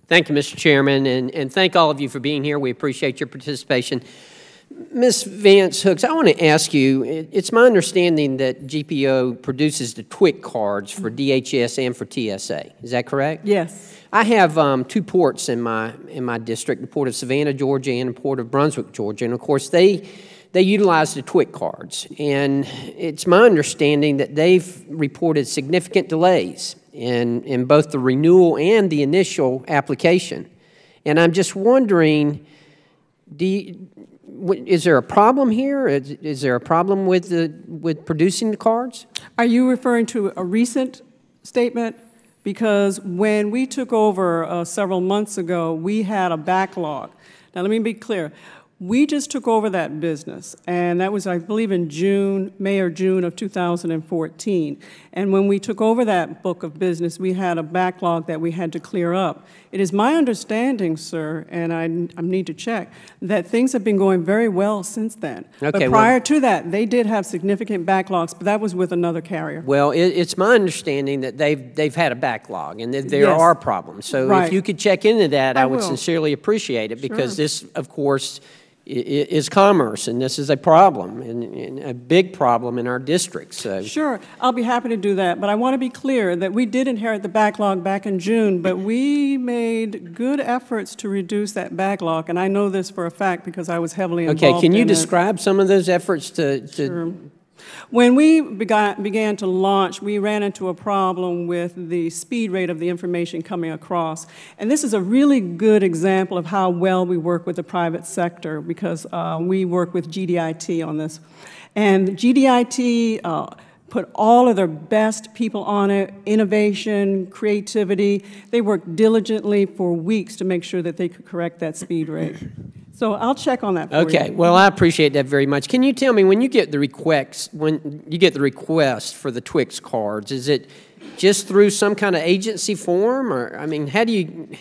Thank you, Mr. Chairman, and thank all of you for being here. We appreciate your participation. Ms. Vance Hooks, I want to ask you, it's my understanding that GPO produces the TWIC cards for DHS and for TSA. Is that correct? Yes. I have 2 ports in my district, the Port of Savannah, Georgia, and the Port of Brunswick, Georgia. And, of course, they utilize the TWIC cards. And it's my understanding that they've reported significant delays in both the renewal and the initial application. And I'm just wondering, is there a problem here? Is there a problem with producing the cards? Are you referring to a recent statement? Because when we took over several months ago, we had a backlog. Now, let me be clear. We just took over that business, and that was, I believe, in May or June of 2014. And when we took over that book of business, we had a backlog that we had to clear up. It is my understanding, sir, and I need to check, that things have been going very well since then. Okay, but prior to that, they did have significant backlogs, but that was with another carrier. Well, it's my understanding that they've had a backlog and that there Yes. are problems. So Right. if you could check into that, I would will. sincerely appreciate it, because Sure. this, of course, is commerce, and this is a problem, and a big problem in our district. So. Sure, I'll be happy to do that, but I want to be clear that we did inherit the backlog back in June, but we made good efforts to reduce that backlog, and I know this for a fact because I was heavily involved in it. Okay, can you describe some of those efforts to Sure. When we began to launch, we ran into a problem with the speed rate of the information coming across. And this is a really good example of how well we work with the private sector, because we work with GDIT on this. And GDIT put all of their best people on it, innovation, creativity. They worked diligently for weeks to make sure that they could correct that speed rate. So I'll check on that for you. Okay, well, I appreciate that very much. Can you tell me, when you get the request for the TWIX cards, is it just through some kind of agency form, or I mean, how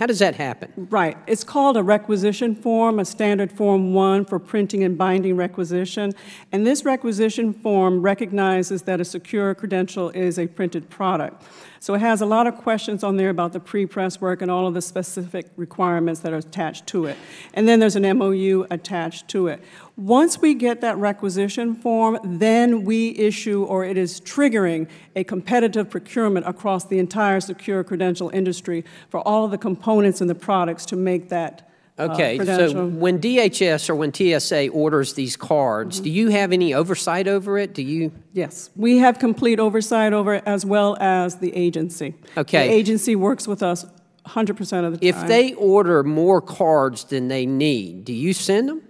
does that happen? Right. It's called a requisition form, a standard Form 1 for printing and binding requisition. And this requisition form recognizes that a secure credential is a printed product. So it has a lot of questions on there about the pre-press work and all of the specific requirements that are attached to it. And then there's an MOU attached to it. Once we get that requisition form, then we issue, or it is triggering, a competitive procurement across the entire secure credential industry for all of the components and the products to make that Okay, credential. so when DHS or when TSA orders these cards, do you have any oversight over it? Do you? Yes, we have complete oversight over it, as well as the agency. Okay. The agency works with us 100% of the time. If they order more cards than they need, do you send them?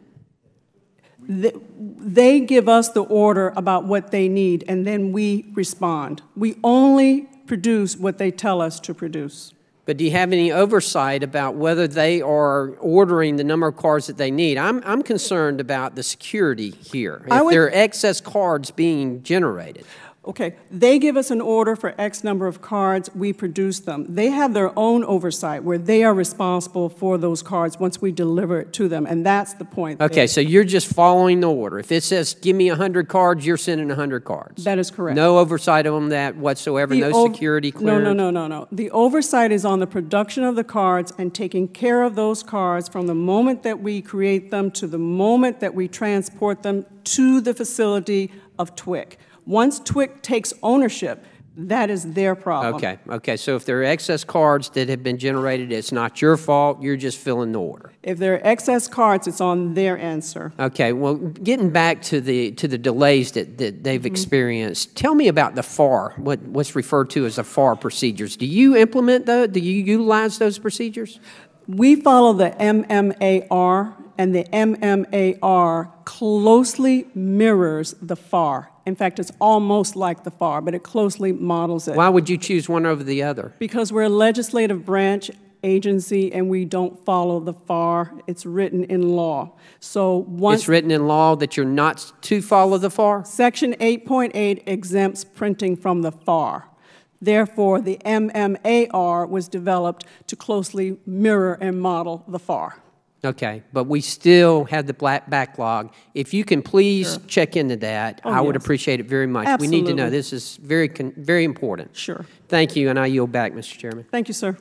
They give us the order about what they need, and then we respond. We only produce what they tell us to produce. But do you have any oversight about whether they are ordering the number of cards that they need? I'm concerned about the security here. If there are excess cards being generated. Okay, they give us an order for X number of cards, we produce them. They have their own oversight where they are responsible for those cards once we deliver it to them, and that's the point. Okay, so you're just following the order. If it says, give me 100 cards, you're sending 100 cards. That is correct. No oversight on that whatsoever, no security clearance? No. The oversight is on the production of the cards and taking care of those cards from the moment that we create them to the moment that we transport them to the facility of TWIC. Once TWIC takes ownership, that is their problem. Okay, so if there are excess cards that have been generated, it's not your fault, you're just filling the order. If there are excess cards, it's on their end, sir. Okay, well, getting back to the delays that they've experienced, tell me about the FAR, what's referred to as the FAR procedures. Do you implement those? Do you utilize those procedures? We follow the MMAR, and the MMAR closely mirrors the FAR. In fact, it's almost like the FAR, but it closely models it. Why would you choose one over the other? Because we're a legislative branch agency and we don't follow the FAR. It's written in law. So once it's written in law that you're not to follow the FAR? Section 8.8 exempts printing from the FAR. Therefore, the MMAR was developed to closely mirror and model the FAR. Okay, but we still have the backlog. If you can please check into that, I would appreciate it very much. Absolutely. We need to know. This is very important. Sure. Thank you, and I yield back, Mr. Chairman. Thank you, sir.